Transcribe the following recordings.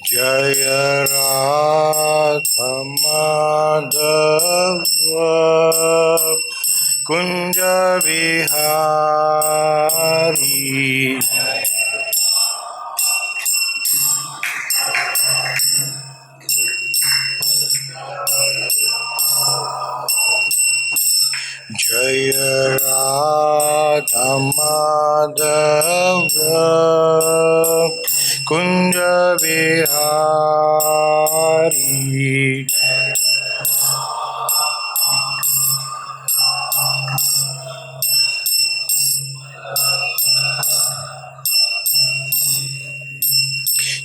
जय राधा माधव कुंज विहारी। जय राधा माधव कुंज विहारी।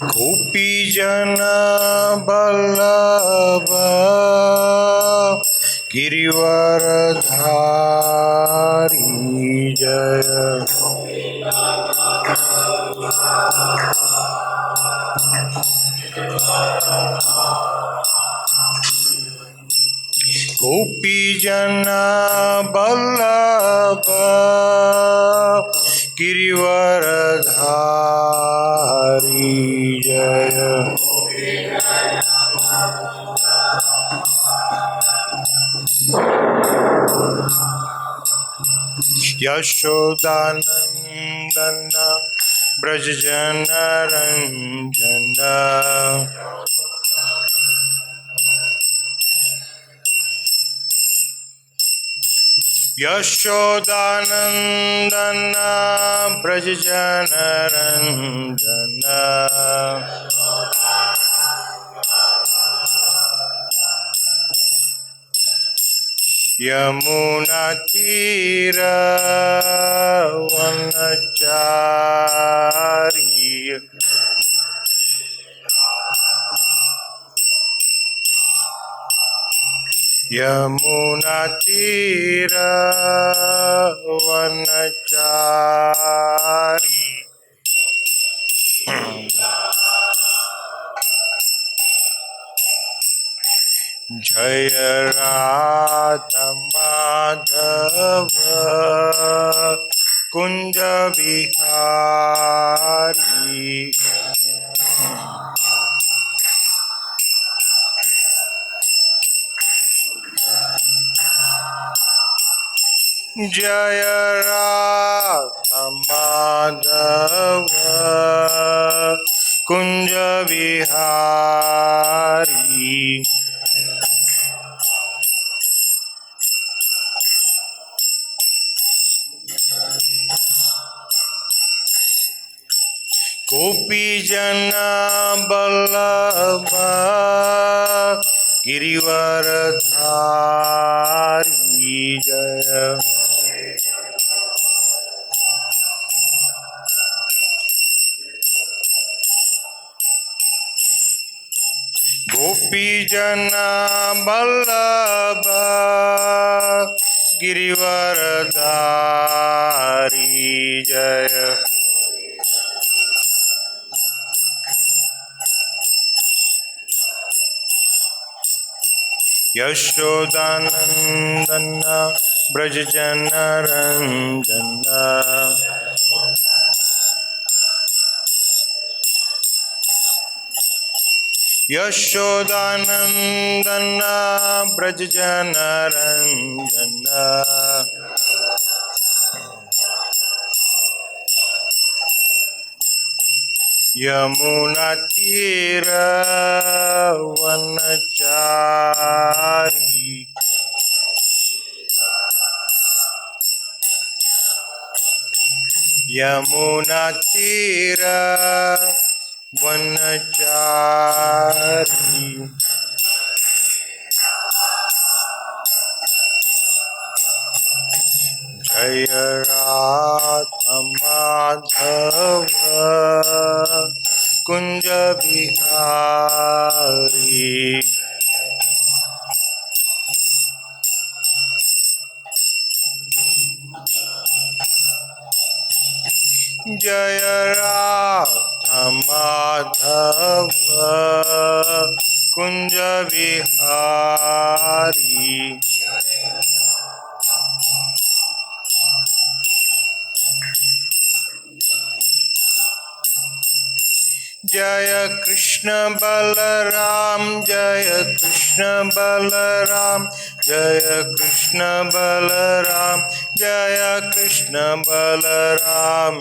गोपी जन बल्लभ गिरिवरधारी। जय गोपी जन बल्लभ गिरिवरधारी। जय यशोदानंदन ब्रज जन रंजन। यशोदानंदन ब्रज जन रंजन। यमुना तीर वनचारी। यमुना तीर वनचारी। जय राधा माधव कुंज विहारी। जय राधा माधव कुंज विहारी। गोपी जन बल्लभ गिरिवरधारी। जय गोपी जन बल्लभ गिरिवरधारी। जय यशोदानंदन ब्रज जन रंजन। यशोदानंदन ब्रज जन रंजन। यमुना तीर वनचारी। यमुना तीर वनचारी। जय राधा माधव कुंज विहारी। जय राधा माधव कुंज विहारी। जय कृष्ण बलराम जय कृष्ण बलराम जय कृष्ण बलराम जय कृष्ण बलराम।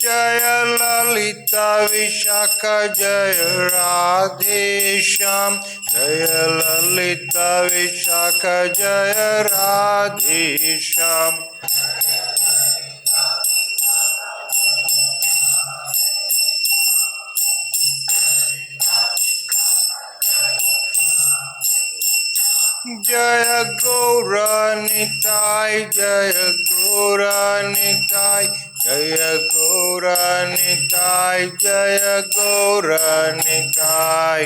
जय ललिता विशाखा जय राधे श्याम जय ललिता विशाखा जय राधे श्याम। जय गौरानिताय जय गौरानिताय जय गौरानिताय जय गौरानिताय।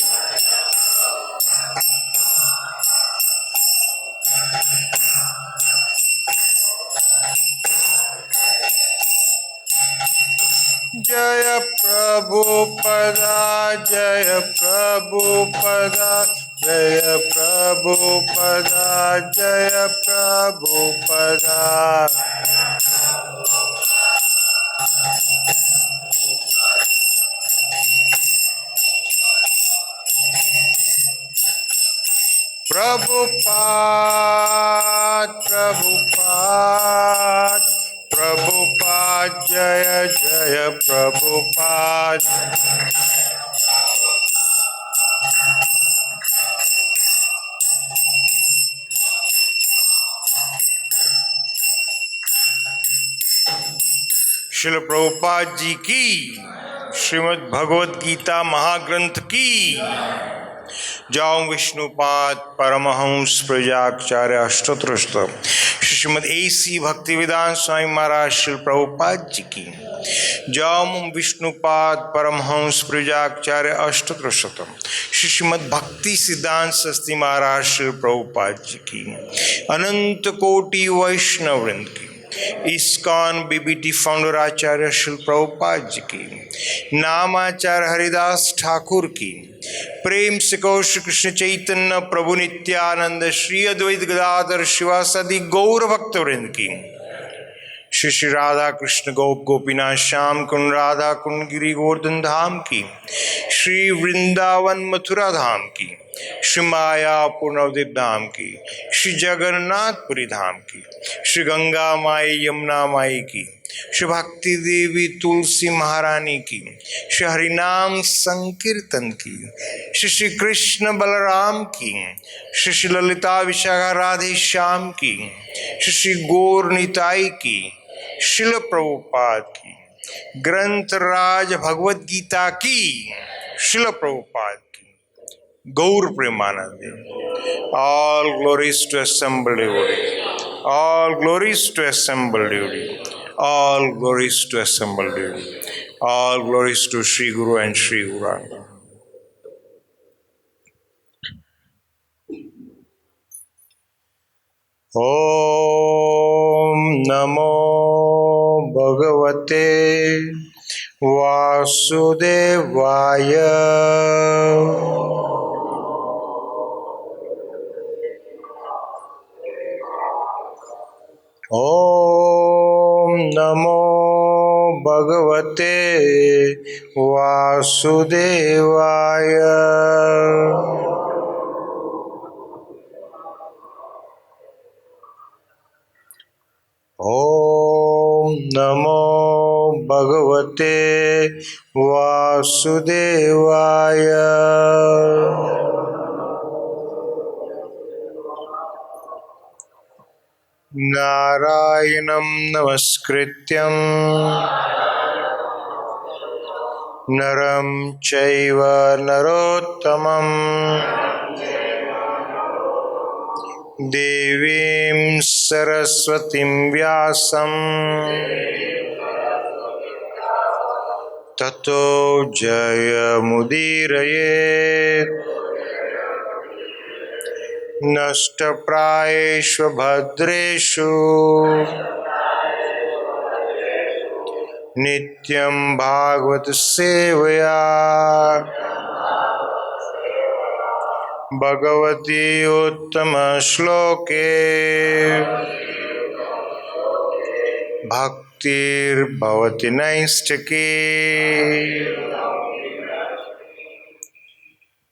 जय प्रभुपदा जय प्रभुपदा जय प्रभुपदा जय प्रभुपदा। प्रभुपाद प्रभुपाद प्रभुपाद जय जय प्रभुपाद। श्रील प्रभुपाद जी की श्रीमद् भगवद गीता महाग्रंथ की। जाओ विष्णुपाद परमहंस प्रजाचार्य अष्टोत्तर श्रीमद् AC भक्तिवेदांत स्वामी महाराज श्रील प्रभुपाद जी की। जाओ विष्णुपाद परमहंस प्रजाचार्य अष्टोत्तर श्रीमद् भक्ति सिद्धांत सरस्वती महाराज श्रील प्रभुपाद जी की। अनंत कोटि वैष्णव वृंद की। इस्कॉन बीबीटी फाउंडर आचार्य श्रील प्रभुपाद जी की। नामाचार्य हरिदास ठाकुर की। प्रेम से कहो श्री कृष्ण चैतन्य प्रभु नित्यानंद श्री अद्वैत गदाधर शिवासादि गौर भक्त वृंद की। श्री श्री राधा कृष्ण गोप गोपीनाथ श्याम कुंड राधा कुंड गिरी गोवर्धन धाम की। श्री वृंदावन मथुरा धाम की। श्री मायापुर नवद्वीप धाम की। श्री जगन्नाथपुरी धाम की। श्री गंगा माई यमुना माई की। श्री भक्ति देवी तुलसी महारानी की। श्री हरिनाम संकीर्तन की। श्री श्री कृष्ण बलराम की। श्री श्री ललिता विशाखा राधे श्याम की। श्री श्री गौर निताई की। शिल प्रभुपाद की। ग्रंथ राज भगवद गीता की। शिल प्रभुपाद की। गौर Premanand. All glories to assembled devotee. All glories to assembled devotee. All glories to assembled devotee. All glories to Sri Guru and Sri Gauranga. Om Namo Bhagavate Vasudevaya. Om Namo Bhagavate Vasudevaya. Om Namo Bhagavate Vasudevaya. Narayanam Namaskrityam Naram Chaiva Narottamam Devim Saraswatim Vyasam Tato Jaya Mudirayet Nashtaprayeshu Bhadreshu Nityam Bhagavad Sevaya Bhagwati उत्तम श्लोके भक्तिर्भवति नैष्ठिकी।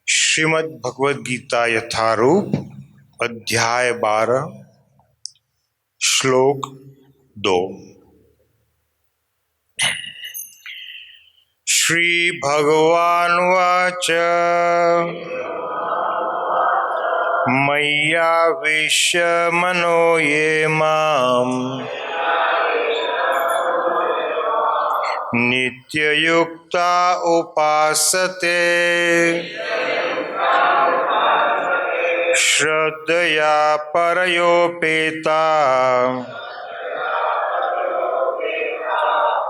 श्रीमद् भगवद गीता यथारूप अध्याय 12 श्लोक 2। श्री भगवानुवाच मय्यावेश्य मनो ये माम् नित्ययुक्ता उपासते श्रद्धया परयोपेता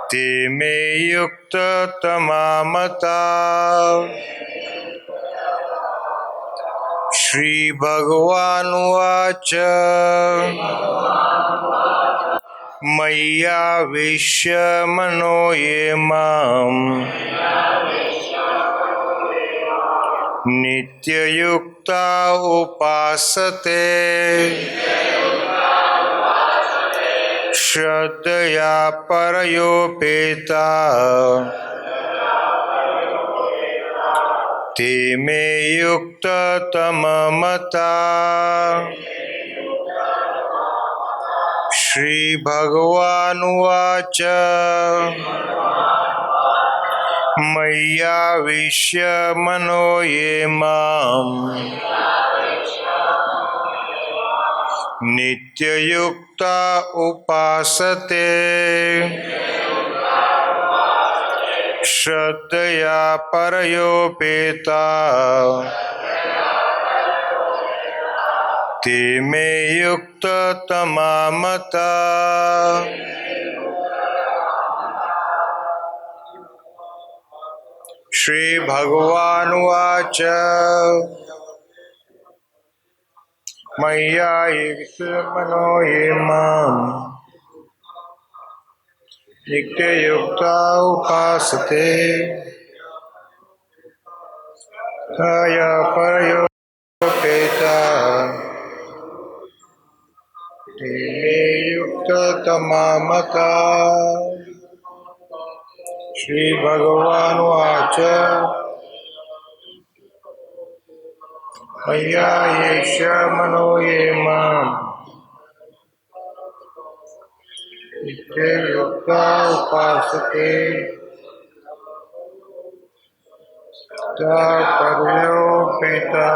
ते मे युक्ततमा मता। श्री भगवानुवाच मय्यावेश्य मनो ये माम् नित्ययुक्ता उपासते श्रद्धया परयोपेता ते मे युक्ततमा मता। श्री भगवानुवाच मय्यावेश्य मनो ये माम् नित्ययुक्ता उपासते श्रद्धया परयोपेता ते मे युक्ततमा मता। श्री भगवानुवाच मय्यावेश्य मनो ये माम् नित्ययुक्ता उपासते श्रद्धया परयोपेता ते मे युक्ततमा मता। श्री भगवानुवाच मय्यावेश्य मनो ये माम् नित्ययुक्ता उपासते श्रद्धया परयोपेता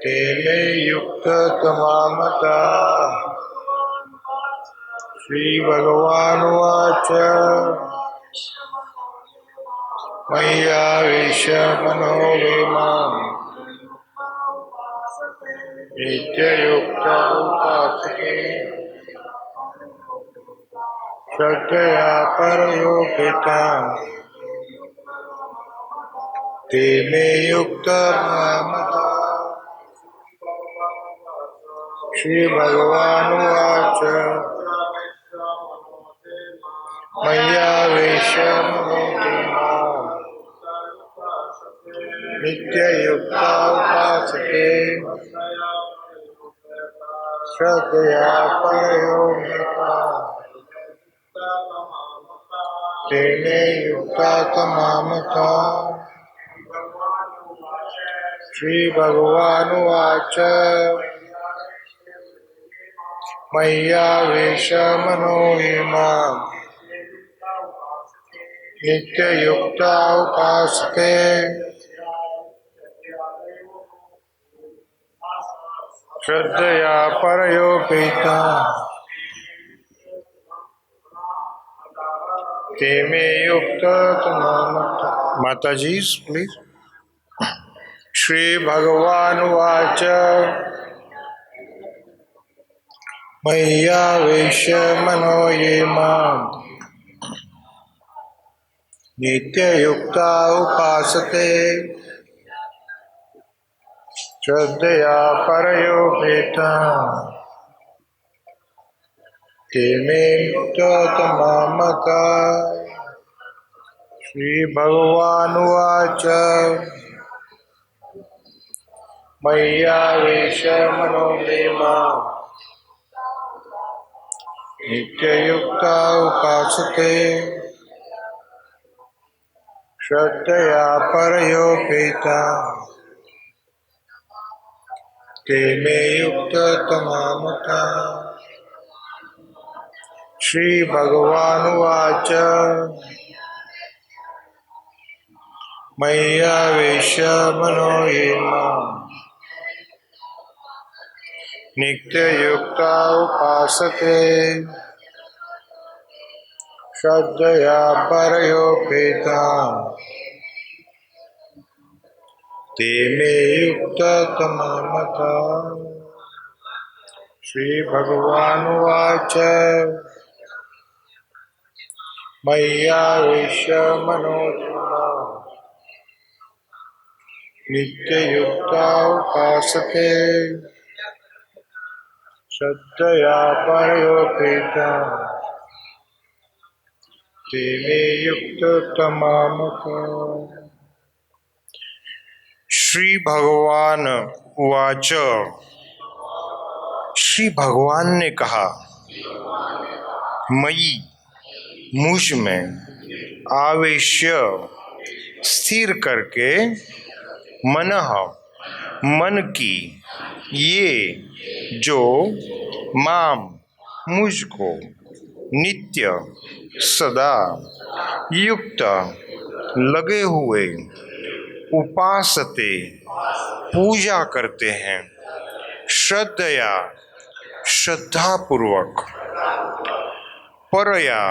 ते मे युक्ततमा मता। श्री भगवानुवाच मय्यावेश्य मनो ये माम् नित्ययुक्ता उपासते श्रद्धया परयोपेता ते मे युक्ततमा मता। श्री भगवानुवाच मय्यावेश्य मनो ये माम् नित्ययुक्ता उपासते श्रद्धया परयोपेता ते मे युक्ततमा मता। श्री भगवानुवाच मय्यावेश्य मनो ये माम् नित्ययुक्ता उपासते श्रद्धया परयोपेता ते मे युक्ततमा मता। माताजी प्लीज। श्री भगवानुवाच मय्यावेश्य मनो ये माम् नित्ययुक्ता उपासते श्रद्धया परयोपेता ते मे युक्ततमा मता। श्रीभगवानुवाच मय्यावेश मनो मे मां नित्ययुक्ता उपासते श्रद्धया परयोपेता ते मे युक्ततमा मताः। श्रीभगवानुवाच मय्यावेश मनो ये मां नित्ययुक्ता उपासते श्रद्धया परयोपेता ते मे युक्ततमा मताः। श्रीभगवानुवाच मय्यावेश मनो ये मां नित्ययुक्ता उपासते श्रद्धया परयोपेता ते मे युक्ततमा मताः। श्री भगवान उवाच श्री भगवान ने कहा मयि मुझ में आवेश्य स्थिर करके मनः मन की ये जो माम मुझको नित्य सदा युक्त लगे हुए उपासते पूजा करते हैं श्रद्धया श्रद्धापूर्वक परया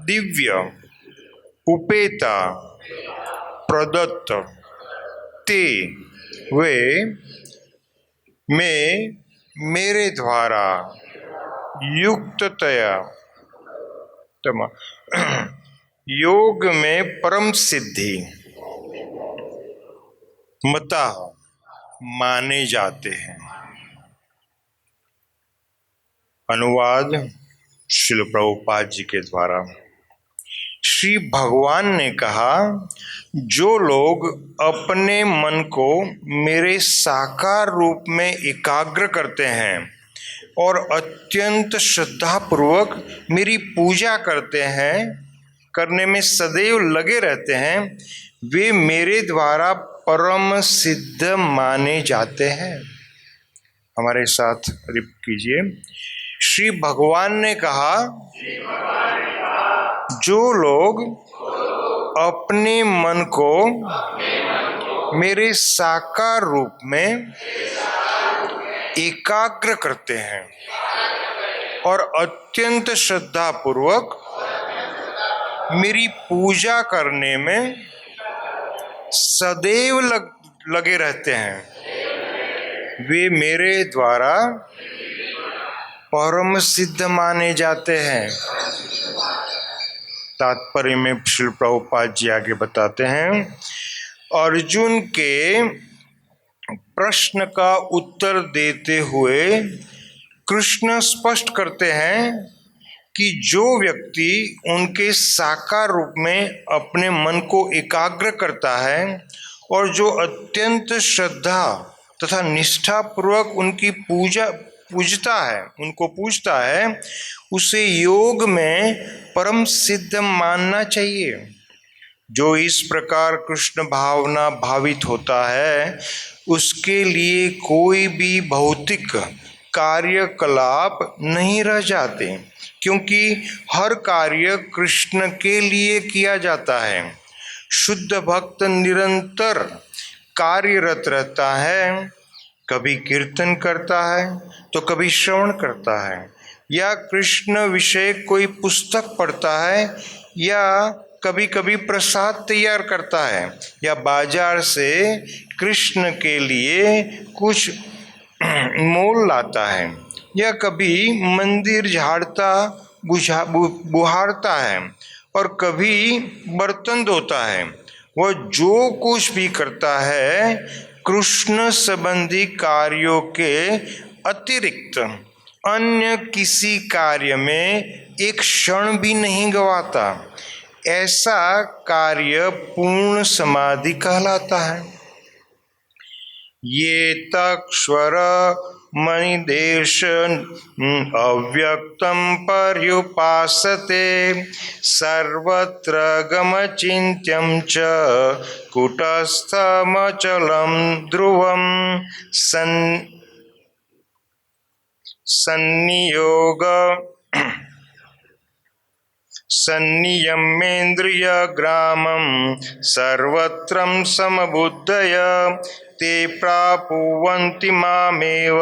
दिव्य उपेता प्रदत्त ते वे मैं मेरे द्वारा युक्ततया योग में परम सिद्धि मता माने जाते हैं। अनुवाद श्रील प्रभुपाद जी के द्वारा। श्री भगवान ने कहा जो लोग अपने मन को मेरे साकार रूप में एकाग्र करते हैं और अत्यंत श्रद्धापूर्वक मेरी पूजा करते हैं करने में सदैव लगे रहते हैं वे मेरे द्वारा परम सिद्ध माने जाते हैं। हमारे साथ रिप कीजिए। श्री भगवान ने कहा जो लोग अपने मन को मेरे साकार रूप में एकाग्र करते हैं और अत्यंत श्रद्धापूर्वक मेरी पूजा करने में सदैव लगे रहते हैं वे मेरे द्वारा परम सिद्ध माने जाते हैं। तात्पर्य में श्री प्रभुपाद जी आगे बताते हैं अर्जुन के प्रश्न का उत्तर देते हुए कृष्ण स्पष्ट करते हैं कि जो व्यक्ति उनके साकार रूप में अपने मन को एकाग्र करता है और जो अत्यंत श्रद्धा तथा निष्ठापूर्वक उनकी उनको पूजता है उसे योग में परम सिद्ध मानना चाहिए। जो इस प्रकार कृष्ण भावना भावित होता है उसके लिए कोई भी भौतिक कार्यकलाप नहीं रह जाते क्योंकि हर कार्य कृष्ण के लिए किया जाता है। शुद्ध भक्त निरंतर कार्यरत रहता है, कभी कीर्तन करता है तो कभी श्रवण करता है या कृष्ण विषय कोई पुस्तक पढ़ता है या कभी कभी प्रसाद तैयार करता है या बाजार से कृष्ण के लिए कुछ मोल लाता है या कभी मंदिर झाड़ता बुहारता है और कभी बर्तन धोता है। वह जो कुछ भी करता है कृष्ण संबंधी कार्यों के अतिरिक्त अन्य किसी कार्य में एक क्षण भी नहीं गवाता। ऐसा कार्य पूर्ण समाधि कहलाता है। ये तक्ष्वर मणिदेश अव्यक्तं पर्युपासते सर्वत्र गमचिन्त्यं च कूटस्थमचलं ध्रुवं सन्नियोग सन्नियमेन्द्रियग्रामं सर्वत्र समबुद्धय ते प्रापुवन्ति मामेव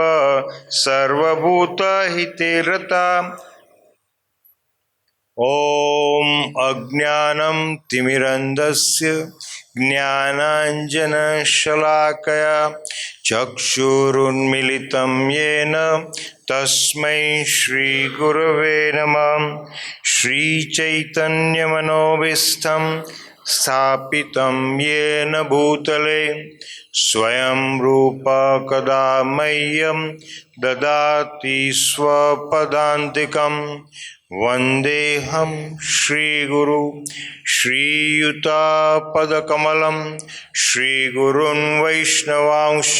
सर्वभूतहिते रता। ॐ अज्ञानं तिमिरन्धस्य ज्ञानाञ्जनशलाकया चक्षुरुन्मीलितं येन तस्मै श्रीगुरवे नमः। श्रीचैतन्यमनोभीष्टं स्थापितं येन भूतले स्वयं रूप कदा मह्यं ददाति स्वपदान्तिकं वन्देऽहं श्रीगुरु श्रीयुतापदकमलं श्रीगुरुन् वैष्णवांश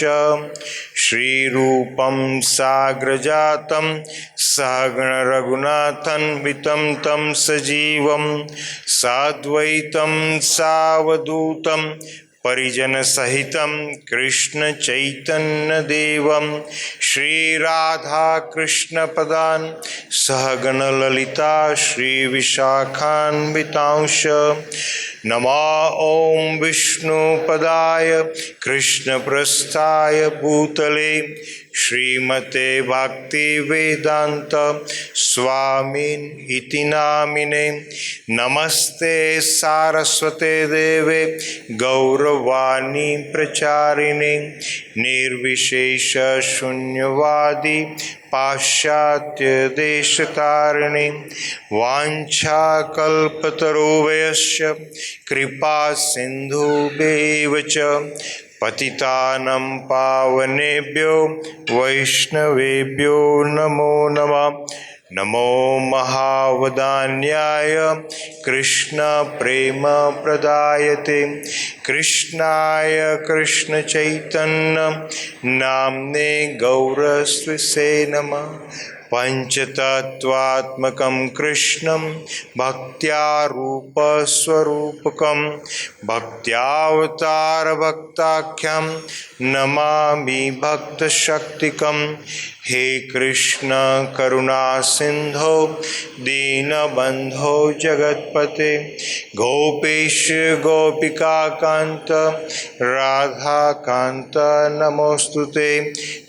श्रीरूपं साग्रजातं सहगण रघुनाथान्वितं तं सजीवं साद्वैतं सावधूतं परिजन सहितं कृष्ण चैतन्य देवं श्री राधा कृष्ण पदान सहगण ललिता श्री विशाखान्वितांश। नमो ओं विष्णुपदाय कृष्णप्रस्थाय भूतले श्रीमते भक्ति वेदांत स्वामिन इति नामिने। नमस्ते सारस्वते देवे गौरवाणी प्रचारिणे निर्विशेष शून्यवादी पाश्चात्य देशतारिणे वाञ्छाकल्पतरुभ्यश्च कृपा सिन्धुभ्येव च पतितानं पावनेभ्यो वैष्णवेभ्यो नमो नमः। नमो महावदान्याय कृष्ण प्रेम प्रदायते कृष्णाय कृष्ण चैतन्य नाम्ने गौरस्वे नमः। पंचतत्वात्मकं कृष्णं भक्त्यारूपस्वरूपकं भक्त्यावतारभक्ताख्यं नमामि भक्तशक्तिकं। हे कृष्ण करुणा सिंधो दीनबंधो जगत्पते गोपेश गोपिकाकांत राधाकांत नमोस्तुते।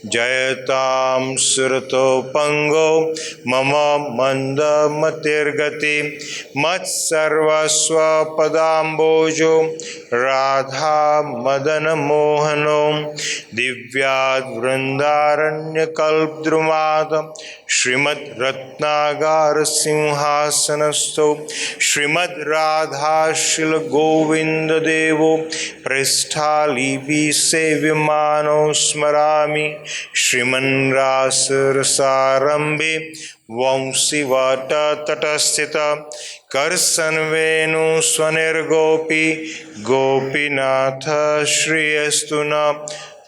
जयतां सुरतो पंगो मम मंद मतिर्गति मत्सर्वस्व पदाम्बोजो राधा मदन मोहनो दिव्याद् वृंदारण्यकल्पद्रुमाद श्रीमद् रत्नागार सिंहासनस्थो श्रीमद् राधाशिल गोविंद देवो पृष्ठालीभि सेव्यमानो स्मरामि श्रीमन् रासरसारंभे वंशीवाट तटस्थित करसन्वेणु स्वनिर्गोपी गोपीनाथ श्रीयस्तु न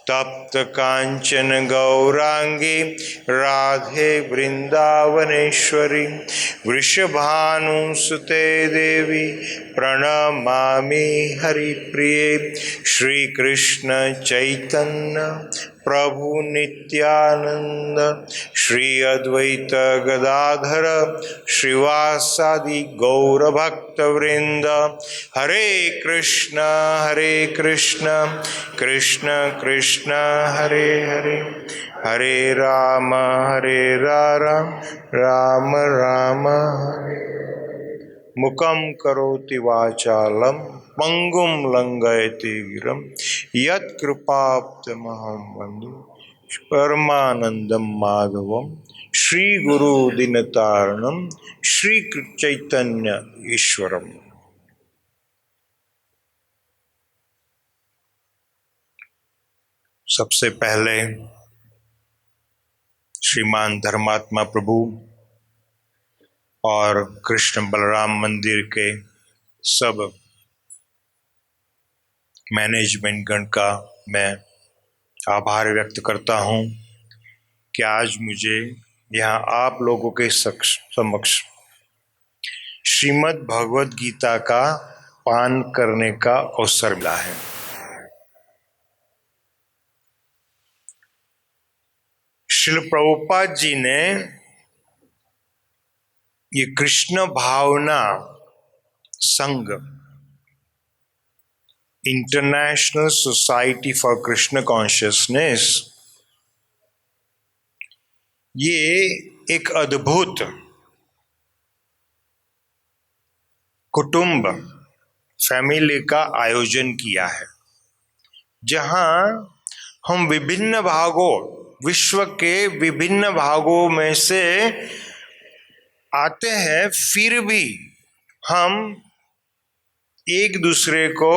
तप्त कांचन गौरांगी राधे वृंदावनेश्वरी वृषभानुसुते देवी प्रणमामि हरिप्रिये। श्री कृष्ण चैतन्य प्रभु नित्यानंद श्री अद्वैत गदाधर श्रीवासादि गौरभक्तवृंद। हरे कृष्ण कृष्ण कृष्ण हरे हरे हरे राम राम राम हरे। मुखं करोति वाचालं पंगुं लंघयति गिरं यत्कृपाप्तमहं वन्दे परमानंदं माधवं श्रीगुरुदीनतारणं श्री चैतन्य ईश्वरम्। सबसे पहले श्रीमान धर्मात्मा प्रभु और कृष्ण बलराम मंदिर के सब मैनेजमेंट गण का मैं आभार व्यक्त करता हूँ कि आज मुझे यहाँ आप लोगों के समक्ष श्रीमद् भगवद गीता का पान करने का अवसर मिला है। श्रील प्रभुपाद जी ने ये कृष्ण भावना संघ, international society for Krishna consciousness, ये एक अद्भुत कुटुंब फैमिली का आयोजन किया है, जहां हम विभिन्न भागों, विश्व के विभिन्न भागों में से आते हैं, फिर भी हम एक दूसरे को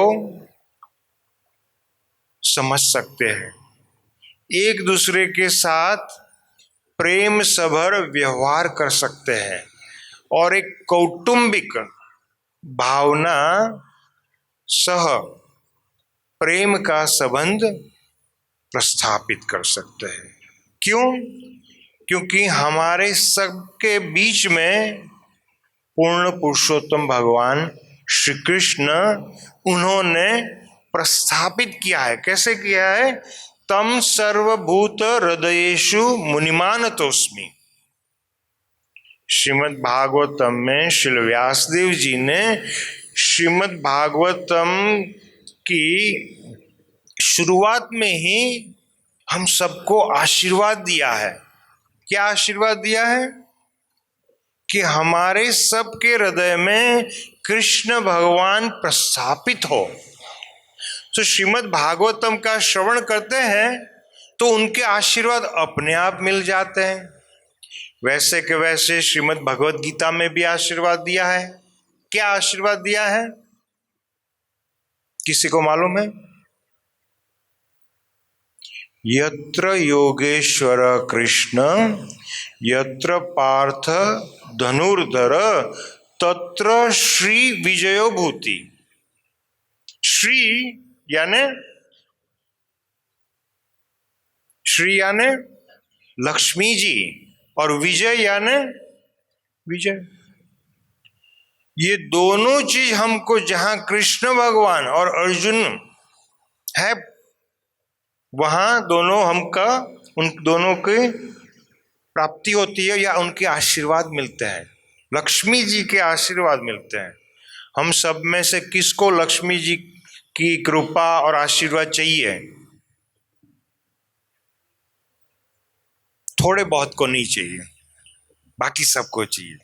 समझ सकते हैं, एक दूसरे के साथ प्रेम सभर व्यवहार कर सकते हैं और एक कौटुंबिक भावना सह प्रेम का संबंध प्रस्थापित कर सकते हैं। क्यों? क्योंकि हमारे सबके बीच में पूर्ण पुरुषोत्तम भगवान श्री कृष्ण, उन्होंने प्रस्थापित किया है। कैसे किया है? तम सर्वभूत हृदयेषु मुनिमानतोस्मि। श्रीमद् भागवतम में श्री व्यासदेव जी ने श्रीमद् भागवतम की शुरुआत में ही हम सबको आशीर्वाद दिया है। क्या आशीर्वाद दिया है? कि हमारे सबके हृदय में कृष्ण भगवान प्रस्थापित हो। तो श्रीमद् भागवतम का श्रवण करते हैं तो उनके आशीर्वाद अपने आप मिल जाते हैं। वैसे के वैसे श्रीमद् भगवद गीता में भी आशीर्वाद दिया है। क्या आशीर्वाद दिया है? किसी को मालूम है? यत्र योगेश्वर कृष्ण यत्र पार्थ धनुर्धर तत्र श्री विजयो भूति। श्री यानी लक्ष्मी जी और विजय यानी विजय। ये दोनों चीज हमको, जहां कृष्ण भगवान और अर्जुन है, वहां दोनों हमका, उन दोनों की प्राप्ति होती है या उनके आशीर्वाद मिलते हैं। लक्ष्मी जी के आशीर्वाद मिलते हैं। हम सब में से किसको लक्ष्मी जी की कृपा और आशीर्वाद चाहिए? थोड़े बहुत को नहीं चाहिए, बाकी सबको चाहिए।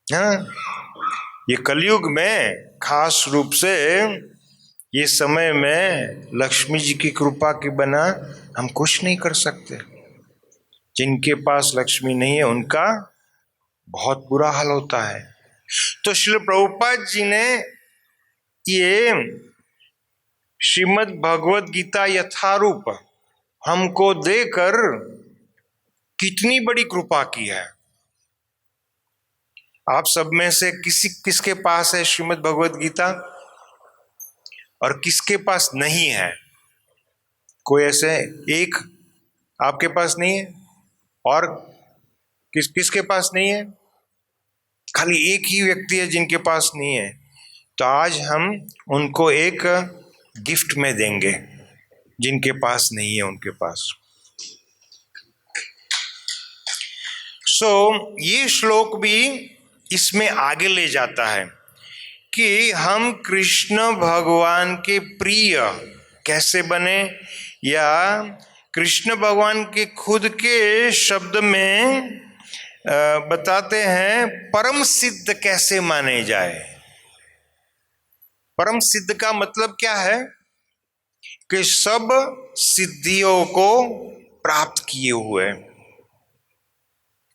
हाँ, ये कलयुग में खास रूप से ये समय में लक्ष्मी जी की कृपा के बिना हम कुछ नहीं कर सकते। जिनके पास लक्ष्मी नहीं है उनका बहुत बुरा हाल होता है। तो श्रील प्रभुपाद जी ने ये श्रीमद् भगवद गीता यथारूप हमको देकर कितनी बड़ी कृपा की है। आप सब में से किसके पास है श्रीमद् भगवद गीता और किसके पास नहीं है? कोई ऐसे एक आपके पास नहीं है और किसके पास नहीं है? खाली एक ही व्यक्ति है जिनके पास नहीं है। तो आज हम उनको एक गिफ्ट में देंगे, जिनके पास नहीं है उनके पास। ये श्लोक भी इसमें आगे ले जाता है कि हम कृष्ण भगवान के प्रिय कैसे बने, या कृष्ण भगवान के खुद के शब्द में बताते हैं परम सिद्ध कैसे माने जाए। परम सिद्ध का मतलब क्या है? कि सब सिद्धियों को प्राप्त किए हुए।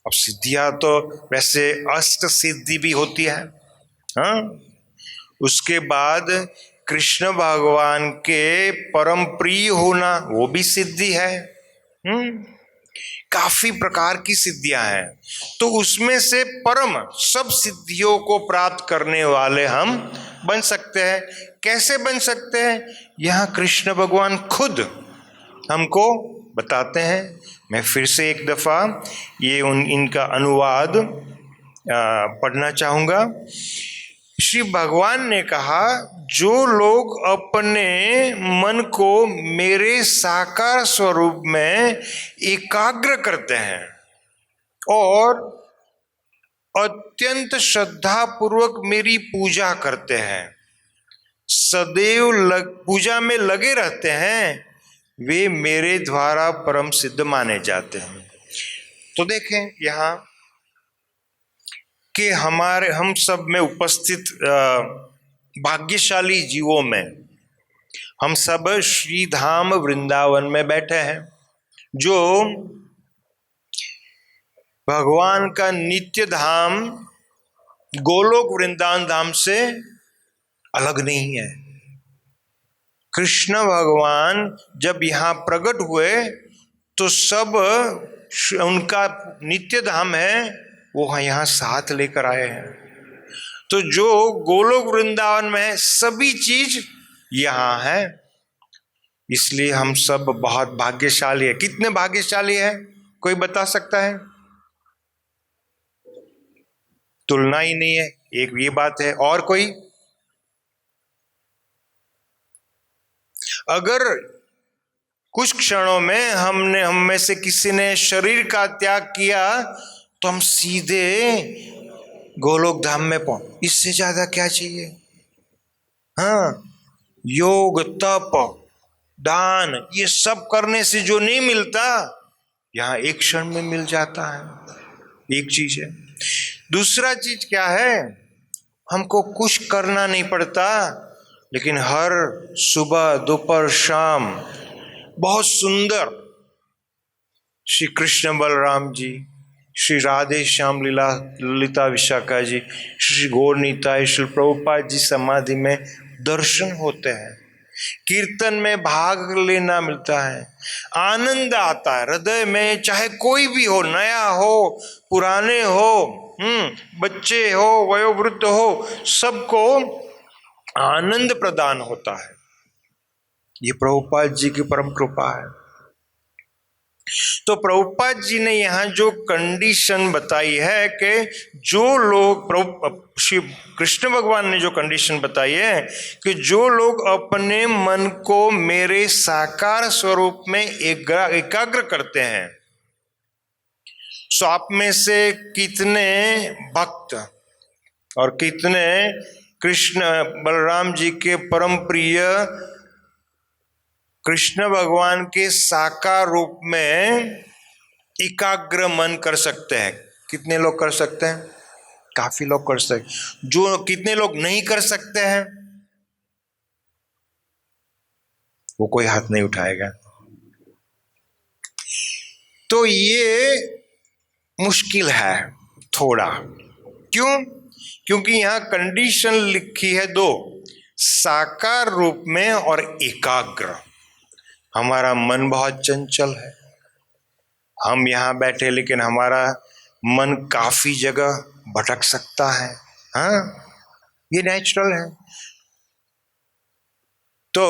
अब सिद्धियां तो वैसे अष्ट सिद्धि भी होती है, हाँ। उसके बाद कृष्ण भगवान के परम प्रिय होना, वो भी सिद्धि है। काफी प्रकार की सिद्धियां हैं, तो उसमें से परम सब सिद्धियों को प्राप्त करने वाले हम बन सकते हैं। कैसे बन सकते हैं, यहाँ कृष्ण भगवान खुद हमको बताते हैं। मैं फिर से एक दफा ये इनका अनुवाद पढ़ना चाहूंगा। श्री भगवान ने कहा, जो लोग अपने मन को मेरे साकार स्वरूप में एकाग्र करते हैं और अत्यंत श्रद्धा पूर्वक मेरी पूजा करते हैं, सदैव पूजा में लगे रहते हैं, वे मेरे द्वारा परम सिद्ध माने जाते हैं। तो देखें यहाँ कि हम सब में उपस्थित भाग्यशाली जीवों में हम सब श्री धाम वृंदावन में बैठे हैं, जो भगवान का नित्य धाम गोलोक वृंदावन धाम से अलग नहीं है। कृष्ण भगवान जब यहाँ प्रकट हुए तो सब उनका नित्य धाम है वो यहाँ साथ लेकर आए हैं। तो जो गोलोक वृंदावन में है सभी चीज यहाँ है, इसलिए हम सब बहुत भाग्यशाली है। कितने भाग्यशाली है कोई बता सकता है? तुलना ही नहीं है, एक ये बात है। और कोई? अगर कुछ क्षणों में हम में से किसी ने शरीर का त्याग किया तो हम सीधे गोलोक धाम में पहुंच, इससे ज्यादा क्या चाहिए? हाँ, योग तप दान ये सब करने से जो नहीं मिलता यहाँ एक क्षण में मिल जाता है। एक चीज है। दूसरा चीज क्या है, हमको कुछ करना नहीं पड़ता, लेकिन हर सुबह दोपहर शाम बहुत सुंदर श्री कृष्ण बलराम जी, श्री राधे श्याम लीला ललिता विशाखा जी, श्री गौर निताई, श्री प्रभुपाद जी समाधि में दर्शन होते हैं, कीर्तन में भाग लेना मिलता है, आनंद आता है हृदय में। चाहे कोई भी हो, नया हो पुराने हो, बच्चे हो वयोवृद्ध हो, सबको आनंद प्रदान होता है। ये प्रभुपाद जी की परम कृपा है। तो प्रभुपाद जी ने यहाँ जो कंडीशन बताई है कि जो लोग, श्री कृष्ण भगवान ने जो कंडीशन बताई है कि जो लोग अपने मन को मेरे साकार स्वरूप में एकाग्र करते हैं, सो आप में से कितने भक्त और कितने कृष्ण बलराम जी के परम प्रिय कृष्ण भगवान के साकार रूप में एकाग्र मन कर सकते हैं? कितने लोग कर सकते हैं? काफी लोग कर सकते हैं। जो कितने लोग नहीं कर सकते हैं वो कोई हाथ नहीं उठाएगा। तो ये मुश्किल है थोड़ा। क्यों? क्योंकि यहाँ कंडीशन लिखी है दो, साकार रूप में और एकाग्र। हमारा मन बहुत चंचल है, हम यहाँ बैठे लेकिन हमारा मन काफी जगह भटक सकता है। हाँ, ये नेचुरल है। तो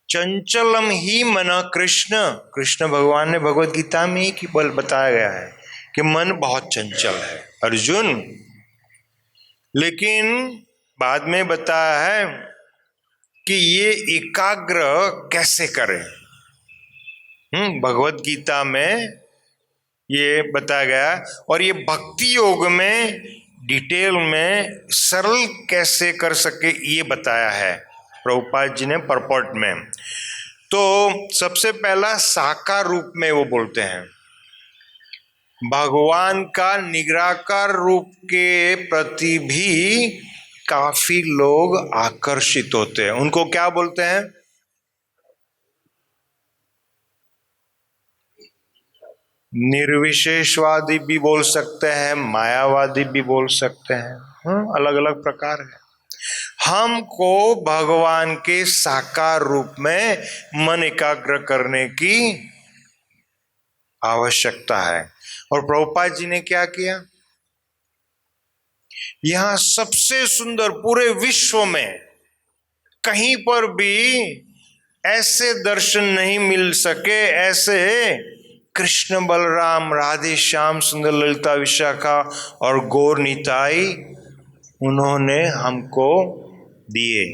चंचलम ही मना कृष्ण, कृष्ण भगवान ने भगवत गीता में ही बल बताया गया है कि मन बहुत चंचल है अर्जुन। लेकिन बाद में बताया है कि ये एकाग्र कैसे करें। भगवत गीता में ये बताया गया, और ये भक्ति योग में डिटेल में सरल कैसे कर सके ये बताया है प्रभुपाद जी ने परपॉट में। तो सबसे पहला साकार रूप में वो बोलते हैं, भगवान का निराकार रूप के प्रति भी काफी लोग आकर्षित होते हैं। उनको क्या बोलते हैं? निर्विशेषवादी भी बोल सकते हैं, मायावादी भी बोल सकते हैं। अलग अलग प्रकार है। हमको भगवान के साकार रूप में मन एकाग्र करने की आवश्यकता है। और प्रभुपाद जी ने क्या किया, यहां सबसे सुंदर पूरे विश्व में कहीं पर भी ऐसे दर्शन नहीं मिल सके, ऐसे कृष्ण बलराम राधे श्याम सुंदर ललिता विशाखा और गौर निताई उन्होंने हमको दिए।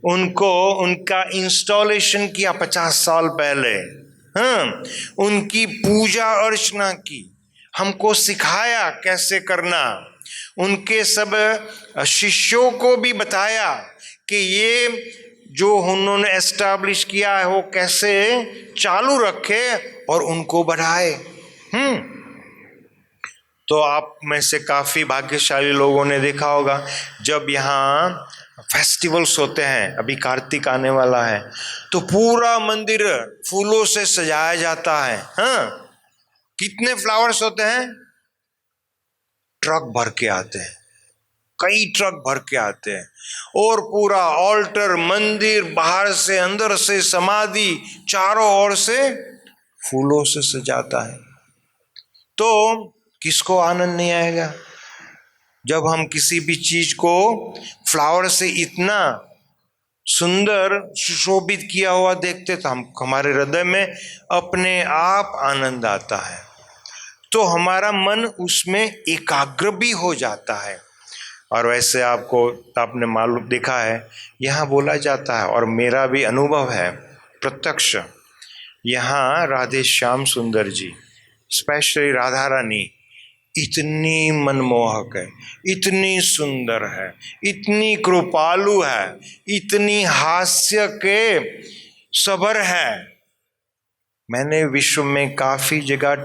उनको उनका इंस्टॉलेशन किया 50 साल पहले, हाँ, उनकी पूजा अर्चना की, हमको सिखाया कैसे करना, उनके सब शिष्यों को भी बताया कि ये जो उन्होंने एस्टैब्लिश किया है वो कैसे चालू रखे और उनको बढ़ाए। तो आप में से काफी भाग्यशाली लोगों ने देखा होगा, जब यहाँ फेस्टिवल्स होते हैं, अभी कार्तिक आने वाला है, तो पूरा मंदिर फूलों से सजाया जाता है। हाँ, कितने फ्लावर्स होते हैं, ट्रक भर के आते हैं, कई ट्रक भर के आते हैं, और पूरा ऑल्टर, मंदिर बाहर से अंदर से समाधि चारों ओर से फूलों से सजाता है। तो किसको आनंद नहीं आएगा जब हम किसी भी चीज को फ्लावर से इतना सुंदर सुशोभित किया हुआ देखते, तो हमारे हृदय में अपने आप आनंद आता है, तो हमारा मन उसमें एकाग्र भी हो जाता है। और वैसे आपने मालूम देखा है, यहाँ बोला जाता है और मेरा भी अनुभव है प्रत्यक्ष, यहाँ राधे श्याम सुंदर जी, स्पेशली राधा रानी इतनी मनमोहक है, इतनी सुंदर है, इतनी कृपालु है, इतनी हास्य के सबर है। मैंने विश्व में काफी जगह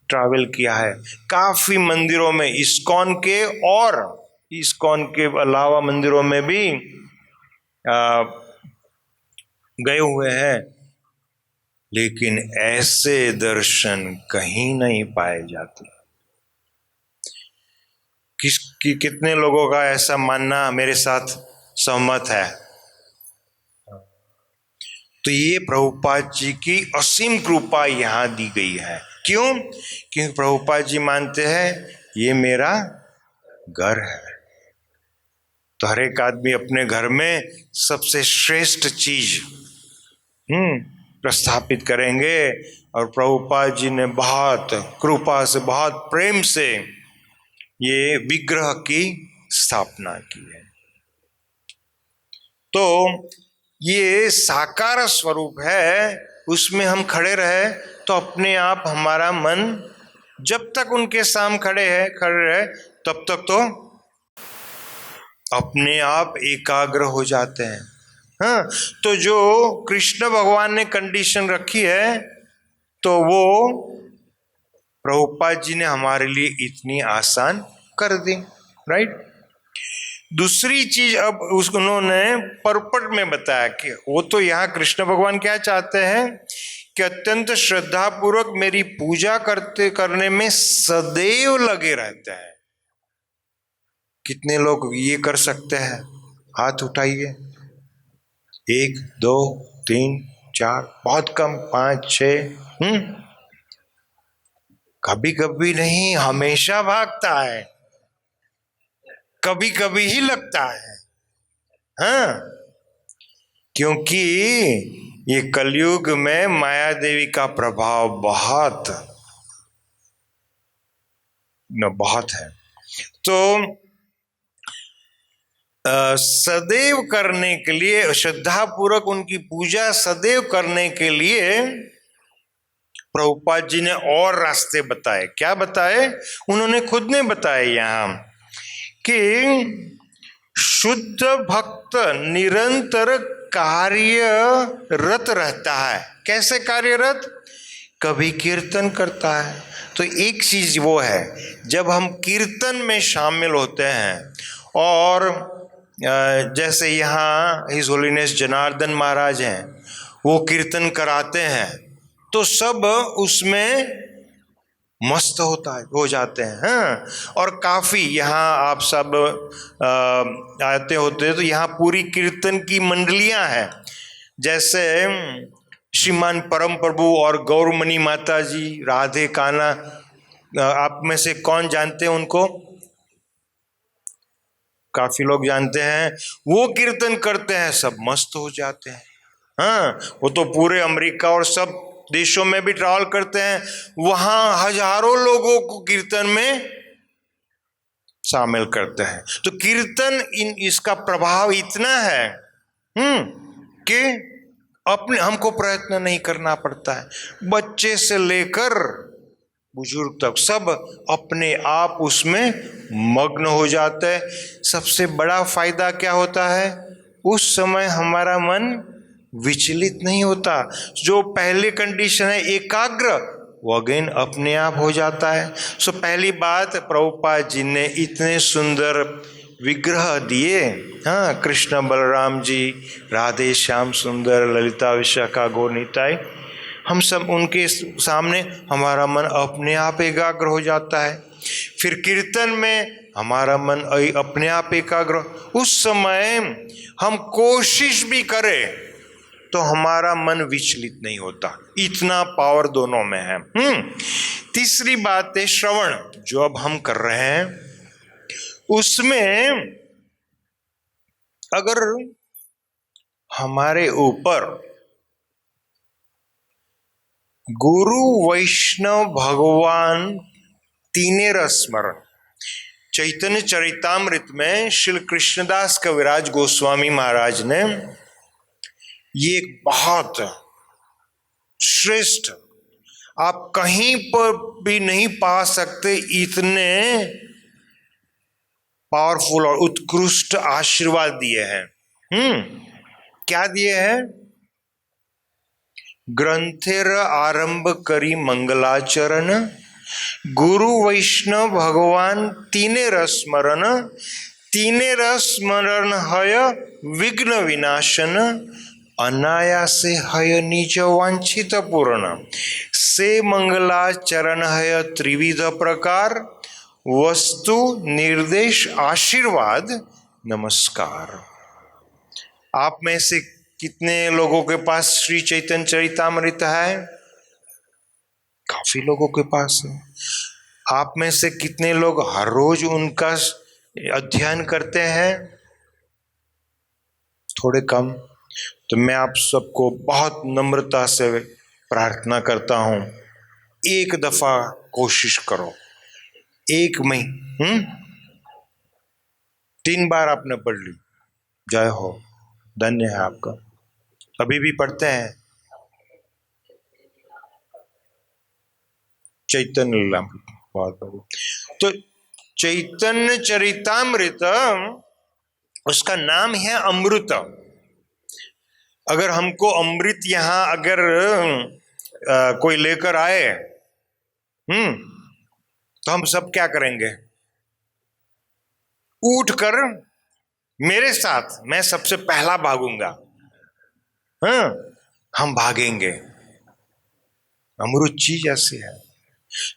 ट्रैवल किया है, काफी मंदिरों में, इस्कॉन के और इस्कॉन के अलावा मंदिरों में भी गए हुए हैं, लेकिन ऐसे दर्शन कहीं नहीं पाए जाते। कितने लोगों का ऐसा मानना मेरे साथ सहमत है? तो ये प्रभुपाद जी की असीम कृपा यहाँ दी गई है। क्यों? क्योंकि प्रभुपाद जी मानते हैं ये मेरा घर है। तो हर एक आदमी अपने घर में सबसे श्रेष्ठ चीज प्रस्थापित करेंगे, और प्रभुपाद जी ने बहुत कृपा से, बहुत प्रेम से ये विग्रह की स्थापना की है। तो ये साकार स्वरूप है, उसमें हम खड़े रहे तो अपने आप हमारा मन जब तक उनके सामने खड़े रहे तब तक तो अपने आप एकाग्र हो जाते हैं। हाँ, तो जो कृष्ण भगवान ने कंडीशन रखी है, तो वो प्रभुपाद जी ने हमारे लिए इतनी आसान कर दी, राइट। दूसरी चीज अब उन्होंने परपट में बताया कि वो तो यहाँ कृष्ण भगवान क्या चाहते हैं कि अत्यंत श्रद्धा पूर्वक मेरी पूजा करने में सदैव लगे रहते हैं। कितने लोग ये कर सकते हैं? हाथ उठाइए। 1 2 3 4, बहुत कम, 5 6। कभी कभी नहीं, हमेशा भागता है, कभी कभी ही लगता है। हाँ, क्योंकि ये कलयुग में माया देवी का प्रभाव बहुत है। तो सदैव करने के लिए, श्रद्धा पूर्वक उनकी पूजा सदैव करने के लिए प्रभुपाद जी ने और रास्ते बताए। क्या बताए? उन्होंने खुद ने बताए यहाँ कि शुद्ध भक्त निरंतर कार्यरत रहता है। कैसे कार्यरत? कभी कीर्तन करता है। तो एक चीज वो है, जब हम कीर्तन में शामिल होते हैं, और जैसे यहाँ हिज होलीनेस जनार्दन महाराज हैं, वो कीर्तन कराते हैं, तो सब उसमें मस्त हो जाते हैं। हाँ, और काफ़ी यहाँ आप सब आते होते हैं तो यहाँ पूरी कीर्तन की मंडलियाँ हैं। जैसे श्रीमान परम प्रभु और गौरमणि माता जी, राधे कान्हा, आप में से कौन जानते हैं उनको? काफी लोग जानते हैं। वो कीर्तन करते हैं, सब मस्त हो जाते हैं। हाँ, वो तो पूरे अमेरिका और सब देशों में भी ट्रैवल करते हैं, वहां हजारों लोगों को कीर्तन में शामिल करते हैं। तो कीर्तन इसका प्रभाव इतना है कि अपने हमको प्रयत्न नहीं करना पड़ता है। बच्चे से लेकर बुजुर्ग तक सब अपने आप उसमें मग्न हो जाते हैं। सबसे बड़ा फायदा क्या होता है? उस समय हमारा मन विचलित नहीं होता। जो पहले कंडीशन है एकाग्र, वो अगेन अपने आप हो जाता है। सो पहली बात, प्रभुपाद जी ने इतने सुंदर विग्रह दिए। हाँ, कृष्ण बलराम जी, राधे श्याम सुंदर, ललिता विशाखा गौर निताई, हम सब उनके सामने हमारा मन अपने आप एकाग्र हो जाता है। फिर कीर्तन में हमारा मन अपने आप एकाग्र, उस समय हम कोशिश भी करें तो हमारा मन विचलित नहीं होता। इतना पावर दोनों में है। तीसरी बात है श्रवण, जो अब हम कर रहे हैं उसमें अगर हमारे ऊपर गुरु वैष्णव भगवान तीनेर स्मरण, चैतन्य चरितामृत में श्री कृष्णदास कविराज गोस्वामी महाराज ने ये एक बहुत श्रेष्ठ, आप कहीं पर भी नहीं पा सकते इतने पावरफुल और उत्कृष्ट आशीर्वाद दिए हैं। क्या दिए हैं? ग्रंथेर आरंभ करी मंगलाचरण, गुरु वैष्णव भगवान तीनेर स्मरण, तीनेर स्मरण हय विघ्न विनाशन, अनायासे हय निज वांछित पूर्ण, से मंगलाचरण हय त्रिविध प्रकार, वस्तु निर्देश आशीर्वाद नमस्कार। आप में से कितने लोगों के पास श्री चैतन्य चरितामृत है? काफी लोगों के पास है। आप में से कितने लोग हर रोज उनका अध्ययन करते हैं? थोड़े कम। तो मैं आप सबको बहुत नम्रता से प्रार्थना करता हूं, एक दफा कोशिश करो। एक महीने 3 बार आपने पढ़ ली, जय हो, धन्य है आपका। अभी भी पढ़ते हैं चैतन्य लीलामृत, बहुत बढ़िया। तो चैतन्य चरितामृत, उसका नाम है अमृत। अगर हमको अमृत यहां अगर कोई लेकर आए तो हम सब क्या करेंगे? उठकर मेरे साथ, मैं सबसे पहला भागूंगा। हम भागेंगे, अमृत चीज ऐसी है।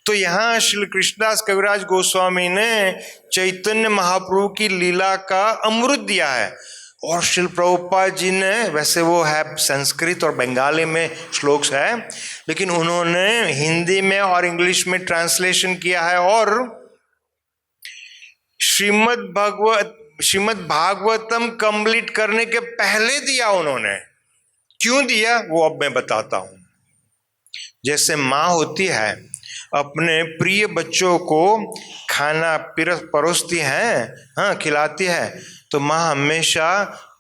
तो यहां श्री कृष्णदास कविराज गोस्वामी ने चैतन्य महाप्रभु की लीला का अमृत दिया है। और श्री प्रभुपाद जी ने, वैसे वो है संस्कृत और बंगाली में श्लोक है, लेकिन उन्होंने हिंदी में और इंग्लिश में ट्रांसलेशन किया है। और श्रीमद् भागवतम कंप्लीट करने के पहले दिया उन्होंने। क्यों दिया वो अब मैं बताता हूं। जैसे माँ होती है, अपने प्रिय बच्चों को खाना परोसती है, हाँ खिलाती है, तो माँ हमेशा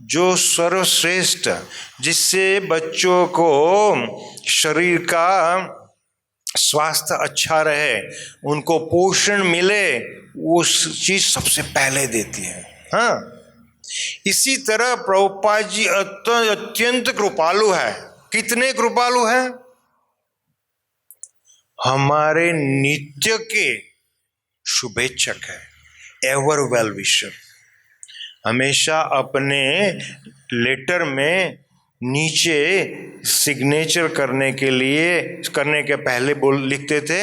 जो सर्वश्रेष्ठ, जिससे बच्चों को शरीर का स्वास्थ्य अच्छा रहे, उनको पोषण मिले, वो चीज सबसे पहले देती है। हाँ, इसी तरह प्रभुपाद जी अत्यंत कृपालु है। कितने कृपालु है? हमारे नित्य के शुभेच्छक है, एवर वेल विशर। हमेशा अपने लेटर में नीचे सिग्नेचर करने के पहले लिखते थे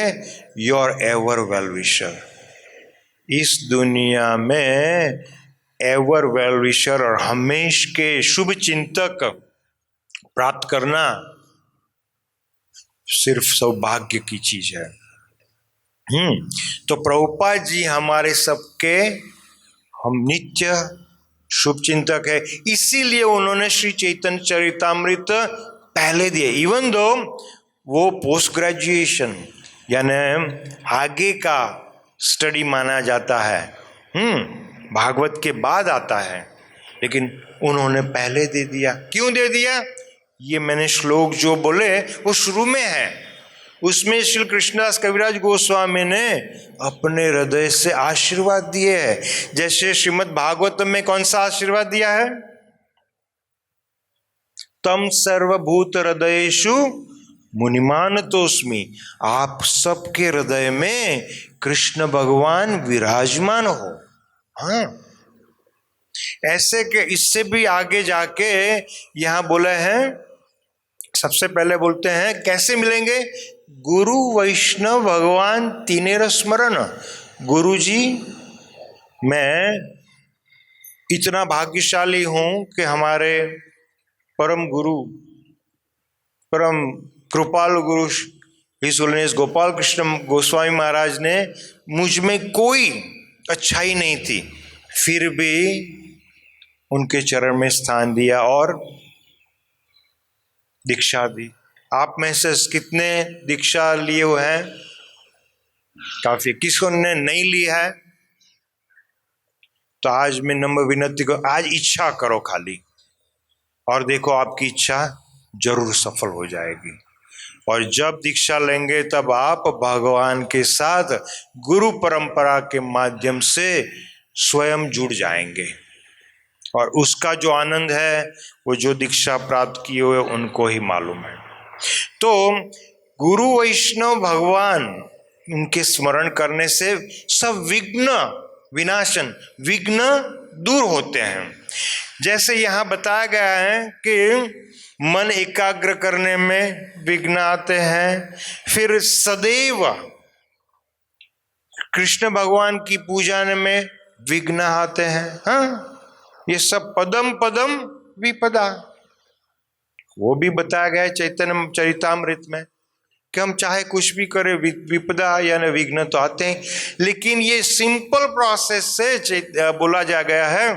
योर एवर वेल विशर। इस दुनिया में एवर वेल विशर और हमेश के शुभ चिंतक प्राप्त करना सिर्फ सौभाग्य की चीज है। तो प्रभुपाद जी हमारे सबके हम नित्य शुभ चिंतक है, इसीलिए उन्होंने श्री चैतन्य चरितामृत पहले दिए। इवन दो वो पोस्ट ग्रेजुएशन यानी आगे का स्टडी माना जाता है, भागवत के बाद आता है, लेकिन उन्होंने पहले दे दिया। क्यों दे दिया? ये मैंने श्लोक जो बोले वो शुरू में है, उसमें श्री कृष्णदास कविराज गोस्वामी ने अपने हृदय से आशीर्वाद दिए हैं। जैसे श्रीमद् भागवतम में कौन सा आशीर्वाद दिया है? तम सर्वभूत हृदयेषु मुनिमान तोस्मि, आप सबके हृदय में कृष्ण भगवान विराजमान हो। हाँ, ऐसे के इससे भी आगे जाके यहां बोले हैं, सबसे पहले बोलते हैं कैसे मिलेंगे? गुरु वैष्णव भगवान तीनेर स्मरण। गुरु जी, मैं इतना भाग्यशाली हूं कि हमारे परम गुरु, परम कृपालु गुरु हिज होलीनेस गोपाल कृष्ण गोस्वामी महाराज ने मुझ में कोई अच्छाई नहीं थी, फिर भी उनके चरण में स्थान दिया और दीक्षा दी। आप में से कितने दीक्षा लिए हुए हैं? काफी। किसको ने नहीं ली है? तो आज मैं नम्र विनती को, आज इच्छा करो खाली, और देखो आपकी इच्छा जरूर सफल हो जाएगी। और जब दीक्षा लेंगे तब आप भगवान के साथ गुरु परंपरा के माध्यम से स्वयं जुड़ जाएंगे, और उसका जो आनंद है वो जो दीक्षा प्राप्त किए हुए उनको ही मालूम है। तो गुरु वैष्णव भगवान, उनके स्मरण करने से सब विघ्न विनाशन, विघ्न दूर होते हैं। जैसे यहाँ बताया गया है कि मन एकाग्र करने में विघ्न आते हैं, फिर सदैव कृष्ण भगवान की पूजा में विघ्न आते हैं। हाँ, ये सब पदम पदम विपदा, वो भी बताया गया है चैतन्य चरितामृत में कि हम चाहे कुछ भी करें विपदा यानी विघ्न तो आते हैं। लेकिन ये सिंपल प्रोसेस से बोला जा गया है,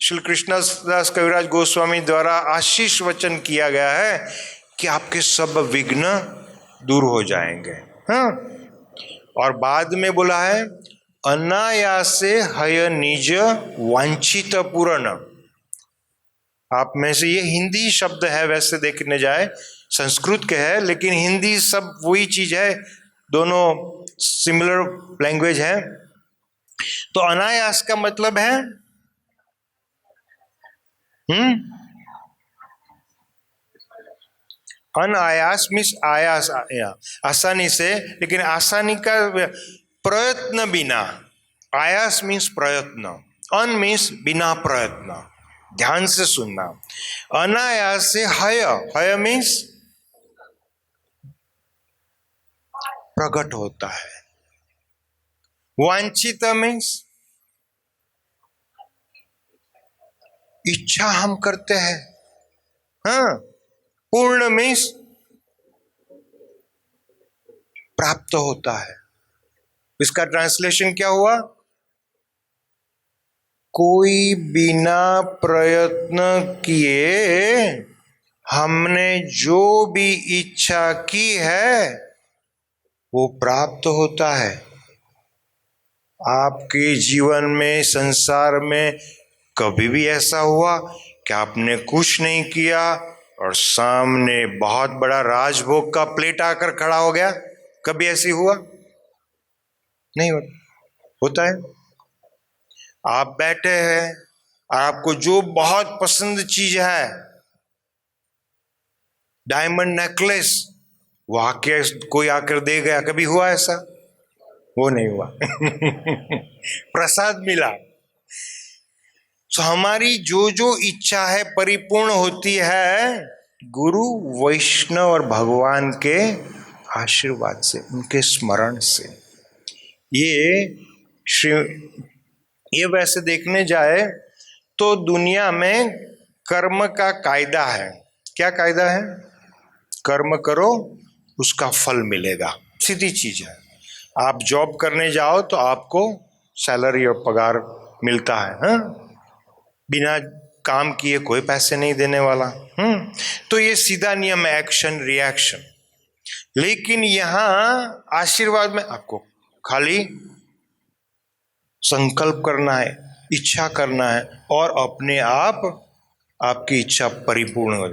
श्री कृष्णदास कविराज गोस्वामी द्वारा आशीष वचन किया गया है कि आपके सब विघ्न दूर हो जाएंगे। हाँ, और बाद में बोला है अनायासे हय निज वांछित पूर्ण। आप में से ये हिंदी शब्द है, वैसे देखने जाए संस्कृत के है, लेकिन हिंदी सब वही चीज है, दोनों सिमिलर लैंग्वेज है। तो अनायास का मतलब है अनायास मीन्स आयास, आसानी से, लेकिन आसानी का प्रयत्न बिना। आयास मीन्स प्रयत्न, अन मीन्स बिना प्रयत्न। ध्यान से सुनना। अनायास से हय, हय मीन्स प्रकट होता है। वांछित मीन्स इच्छा हम करते हैं। हाँ, पूर्ण मीन्स प्राप्त होता है। इसका ट्रांसलेशन क्या हुआ? कोई बिना प्रयत्न किए हमने जो भी इच्छा की है वो प्राप्त होता है। आपके जीवन में, संसार में कभी भी ऐसा हुआ कि आपने कुछ नहीं किया और सामने बहुत बड़ा राजभोग का प्लेट आकर खड़ा हो गया? कभी ऐसी हुआ? नहीं होता है। आप बैठे हैं, आपको जो बहुत पसंद चीज है, डायमंड नेकलेस, वो आके कोई आकर दे गया, कभी हुआ ऐसा? वो नहीं हुआ। प्रसाद मिला। तो हमारी जो जो इच्छा है परिपूर्ण होती है गुरु वैष्णव और भगवान के आशीर्वाद से, उनके स्मरण से। ये वैसे देखने जाए तो दुनिया में कर्म का कायदा है। क्या कायदा है? कर्म करो उसका फल मिलेगा, सीधी चीज है। आप जॉब करने जाओ तो आपको सैलरी और पगार मिलता है, हाँ? बिना काम किए कोई पैसे नहीं देने वाला। तो ये सीधा नियम है, एक्शन रिएक्शन। लेकिन यहां आशीर्वाद में आपको खाली संकल्प करना है, इच्छा करना है, और अपने आप आपकी इच्छा परिपूर्ण हो।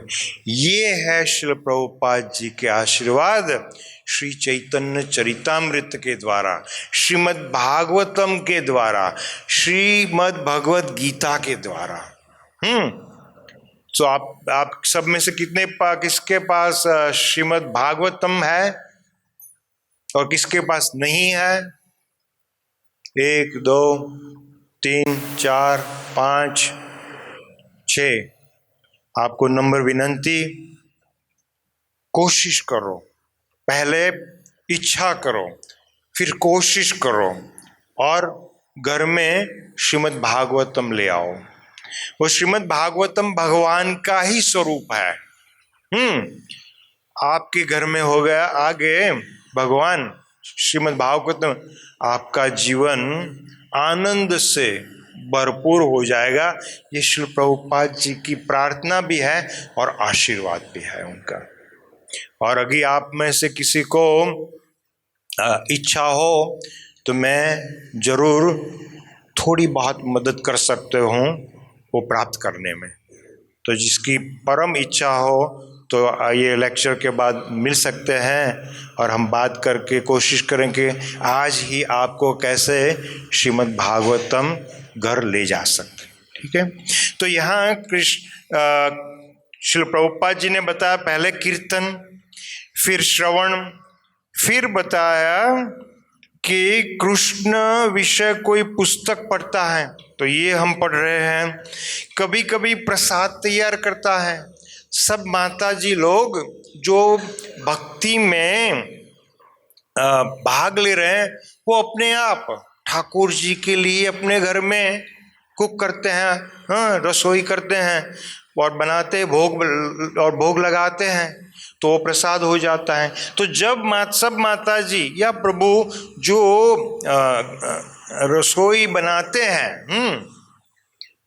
ये है श्रील प्रभुपाद जी के आशीर्वाद श्री चैतन्य चरितामृत के द्वारा, श्रीमद् भागवतम के द्वारा, श्रीमद् भगवत गीता के द्वारा। तो आप सब में से किसके पास श्रीमद् भागवतम है और किसके पास नहीं है? 1 2 3 4 5 6। आपको नंबर विनंती, कोशिश करो, पहले इच्छा करो, फिर कोशिश करो, और घर में श्रीमद् भागवतम ले आओ। वो श्रीमद् भागवतम भगवान का ही स्वरूप है। आपके घर में हो गया आगे भगवान श्रीमद् भागवतम, आपका जीवन आनंद से भरपूर हो जाएगा। ये श्री प्रभुपाद जी की प्रार्थना भी है और आशीर्वाद भी है उनका। और अगर आप में से किसी को इच्छा हो तो मैं जरूर थोड़ी बहुत मदद कर सकते हूँ वो प्राप्त करने में। तो जिसकी परम इच्छा हो तो ये लेक्चर के बाद मिल सकते हैं और हम बात करके कोशिश करेंगे आज ही आपको कैसे श्रीमद् भागवतम घर ले जा सकते। ठीक है, तो यहाँ श्रील प्रभुपाद जी ने बताया पहले कीर्तन, फिर श्रवण, फिर बताया कि कृष्ण विषय कोई पुस्तक पढ़ता है तो ये हम पढ़ रहे हैं, कभी कभी प्रसाद तैयार करता है। सब माता जी लोग जो भक्ति में भाग ले रहे हैं वो अपने आप ठाकुर जी के लिए अपने घर में कुक करते हैं, हाँ, रसोई करते हैं और बनाते भोग लगाते हैं तो वो प्रसाद हो जाता है। तो जब सब माता जी या प्रभु जो रसोई बनाते हैं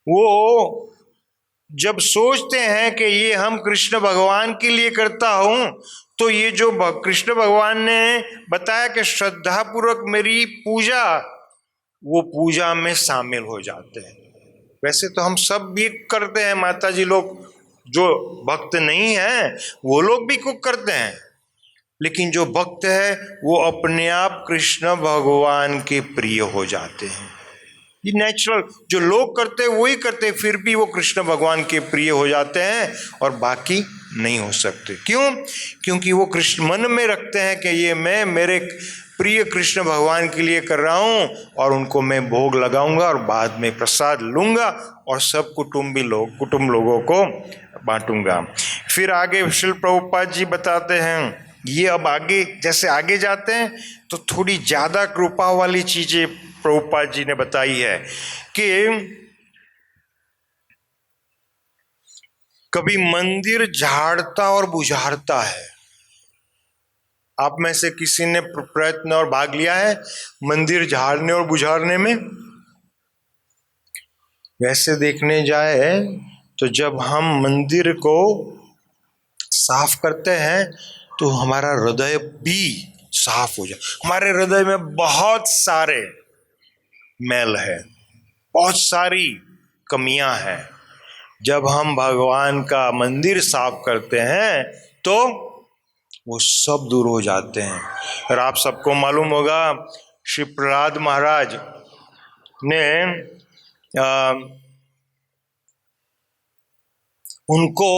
वो जब सोचते हैं कि ये हम कृष्ण भगवान के लिए करता हूं, तो ये जो कृष्ण भगवान ने बताया कि श्रद्धा पूर्वक मेरी पूजा, वो पूजा में शामिल हो जाते हैं। वैसे तो हम सब भी करते हैं, माता जी लोग जो भक्त नहीं हैं वो लोग भी कुक करते हैं, लेकिन जो भक्त है वो अपने आप कृष्ण भगवान के प्रिय हो जाते हैं। ये नेचुरल, जो लोग करते हैं वही करते हैं, फिर भी वो कृष्ण भगवान के प्रिय हो जाते हैं और बाकी नहीं हो सकते। क्यों? क्योंकि वो कृष्ण मन में रखते हैं कि ये मैं मेरे प्रिय कृष्ण भगवान के लिए कर रहा हूँ और उनको मैं भोग लगाऊंगा और बाद में प्रसाद लूंगा और सब कुटुंब लोगों को बांटूंगा। फिर आगे श्रील प्रभुपाद जी बताते हैं, ये अब आगे जैसे आगे जाते हैं तो थोड़ी ज़्यादा कृपा वाली चीज़ें प्रभुपाद जी ने बताई है कि कभी मंदिर झाड़ता और बुझारता है। आप में से किसी ने प्रयत्न और भाग लिया है मंदिर झाड़ने और बुझारने में? वैसे देखने जाए तो जब हम मंदिर को साफ करते हैं तो हमारा हृदय भी साफ हो जाए। हमारे हृदय में बहुत सारे मैल है, बहुत सारी कमियां हैं। जब हम भगवान का मंदिर साफ करते हैं तो वो सब दूर हो जाते हैं। और आप सबको मालूम होगा श्री प्रहलाद महाराज ने उनको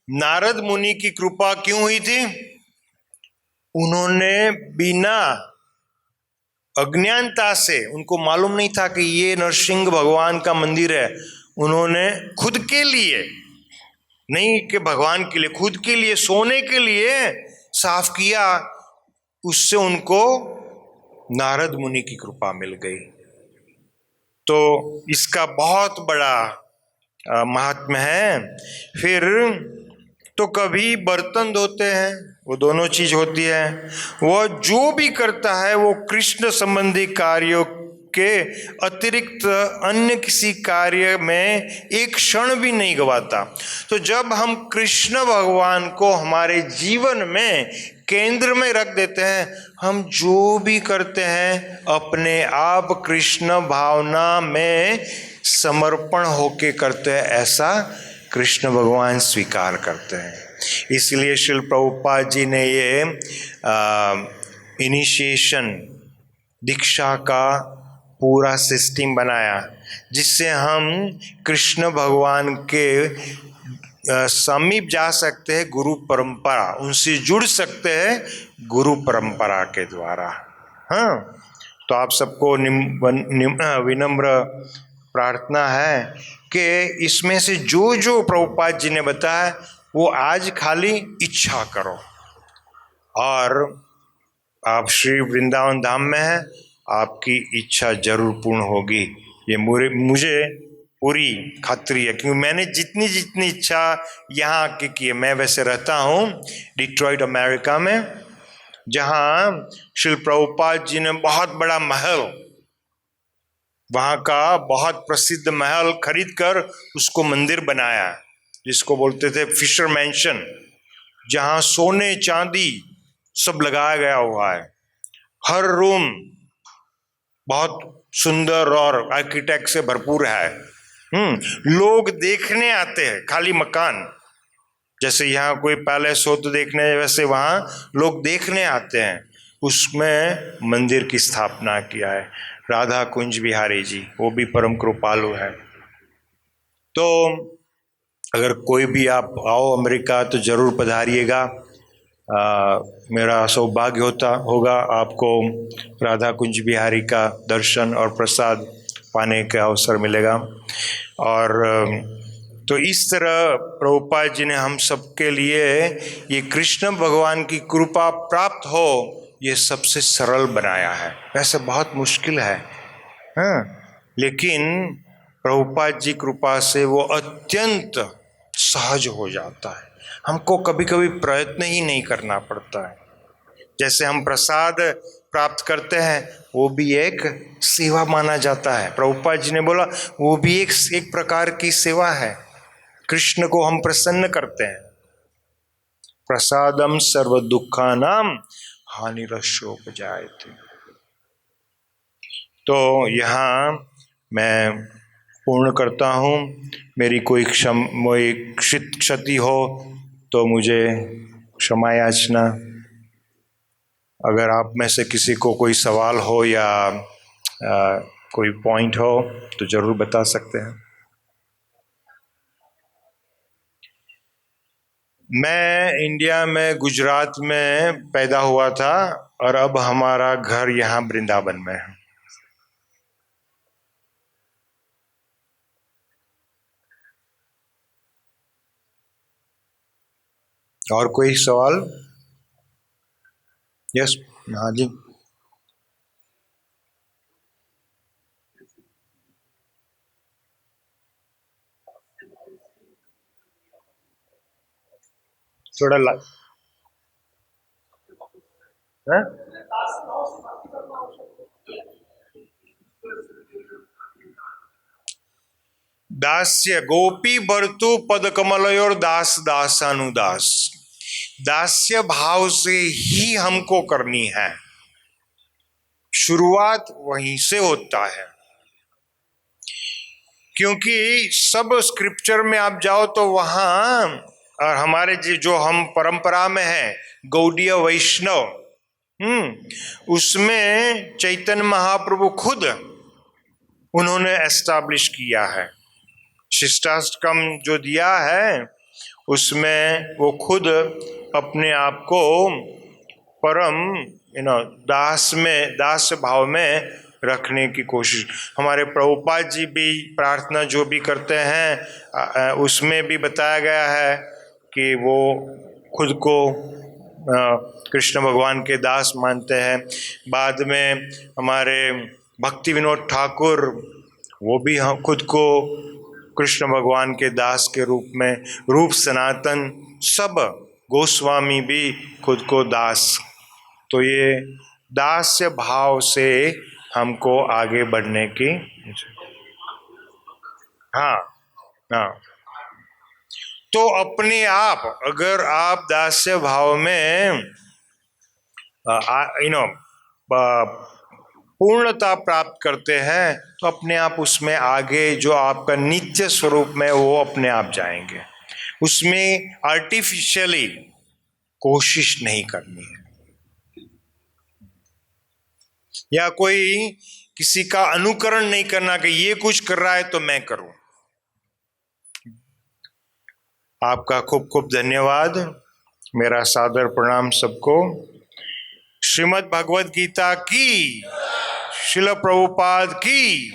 नारद मुनि की कृपा क्यों हुई थी? उन्होंने बिना अज्ञानता से, उनको मालूम नहीं था कि ये नरसिंह भगवान का मंदिर है, उन्होंने खुद के लिए नहीं कि भगवान के लिए, खुद के लिए, सोने के लिए साफ किया। उससे उनको नारद मुनि की कृपा मिल गई। तो इसका बहुत बड़ा महात्म्य है। फिर तो कभी बर्तन धोते हैं, वो दोनों चीज होती है। वह जो भी करता है वो कृष्ण संबंधी कार्यों के अतिरिक्त अन्य किसी कार्य में एक क्षण भी नहीं गवाता। तो जब हम कृष्ण भगवान को हमारे जीवन में केंद्र में रख देते हैं, हम जो भी करते हैं अपने आप कृष्ण भावना में समर्पण होके करते हैं, ऐसा कृष्ण भगवान स्वीकार करते हैं। इसलिए श्रील प्रभुपाद जी ने ये इनिशिएशन दीक्षा का पूरा सिस्टम बनाया, जिससे हम कृष्ण भगवान के समीप जा सकते हैं। गुरु परंपरा, उनसे जुड़ सकते हैं गुरु परंपरा के द्वारा। हाँ, तो आप सबको विनम्र प्रार्थना है कि इसमें से जो जो प्रभुपाद जी ने बताया वो आज खाली इच्छा करो, और आप श्री वृंदावन धाम में हैं, आपकी इच्छा जरूर पूर्ण होगी। ये मुझे पूरी खातरी है, क्योंकि मैंने जितनी जितनी इच्छा यहाँ आके की है। मैं वैसे रहता हूँ डिट्रॉइट अमेरिका में, जहाँ श्री प्रभुपाद जी ने बहुत बड़ा महल, वहाँ का बहुत प्रसिद्ध महल खरीद कर उसको मंदिर बनाया, जिसको बोलते थे फिशर मैंशन, जहाँ सोने चांदी सब लगाया गया हुआ है। हर रूम बहुत सुंदर और आर्किटेक्ट से भरपूर है। लोग देखने आते हैं, खाली मकान, जैसे यहाँ कोई पैलेस हो तो देखने, वैसे वहाँ लोग देखने आते हैं। उसमें मंदिर की स्थापना किया है राधा कुंज बिहारी जी, वो भी परम कृपालु है। तो अगर कोई भी आप आओ अमेरिका तो जरूर पधारिएगा। मेरा सौभाग्य होगा आपको राधा कुंज बिहारी का दर्शन और प्रसाद पाने का अवसर मिलेगा। और तो इस तरह प्रभुपाद जी ने हम सबके लिए ये कृष्ण भगवान की कृपा प्राप्त हो, ये सबसे सरल बनाया है। वैसे बहुत मुश्किल है, हाँ, लेकिन प्रभुपाद जी कृपा से वो अत्यंत सहज हो जाता है। हमको कभी कभी प्रयत्न ही नहीं करना पड़ता है। जैसे हम प्रसाद प्राप्त करते हैं, वो भी एक सेवा माना जाता है। प्रभुपाद जी ने बोला वो भी एक प्रकार की सेवा है। कृष्ण को हम प्रसन्न करते हैं। प्रसादम सर्व दुखानाम हानिरस्योपजायते। तो यहाँ मैं पूर्ण करता हूँ। मेरी कोई क्षति हो तो मुझे क्षमा याचना। अगर आप में से किसी को कोई सवाल हो या कोई पॉइंट हो तो जरूर बता सकते हैं। मैं इंडिया में गुजरात में पैदा हुआ था और अब हमारा घर यहाँ वृंदावन में है। और कोई सवाल? यस, हाँ जी। थोड़ा दास्य गोपी बर्तु पद कमलयोर दास दासानुदास। दास्य भाव से ही हमको करनी है। शुरुआत वहीं से होता है, क्योंकि सब स्क्रिप्चर में आप जाओ तो वहां, और हमारे जो हम परंपरा में है गौड़ीय वैष्णव, उसमें चैतन्य महाप्रभु खुद उन्होंने एस्टैब्लिश किया है। शिष्टाष्टकम जो दिया है उसमें वो खुद अपने आप को परम दास भाव में रखने की कोशिश। हमारे प्रभुपाद जी भी प्रार्थना जो भी करते हैं उसमें भी बताया गया है कि वो खुद को कृष्ण भगवान के दास मानते हैं। बाद में हमारे भक्ति विनोद ठाकुर वो भी हम खुद को कृष्ण भगवान के दास के रूप में, रूप सनातन सब, गोस्वामी भी खुद को दास। तो ये दास्य भाव से हमको आगे बढ़ने की। हाँ हाँ, तो अपने आप अगर आप दास्य भाव में पूर्णता प्राप्त करते हैं तो अपने आप उसमें आगे जो आपका नित्य स्वरूप में वो अपने आप जाएंगे। उसमें आर्टिफिशियली कोशिश नहीं करनी है या कोई किसी का अनुकरण नहीं करना कि ये कुछ कर रहा है तो मैं करूं। आपका खूब खूब धन्यवाद, मेरा सादर प्रणाम सबको। श्रीमद् भगवद गीता की, श्रील प्रभुपाद की।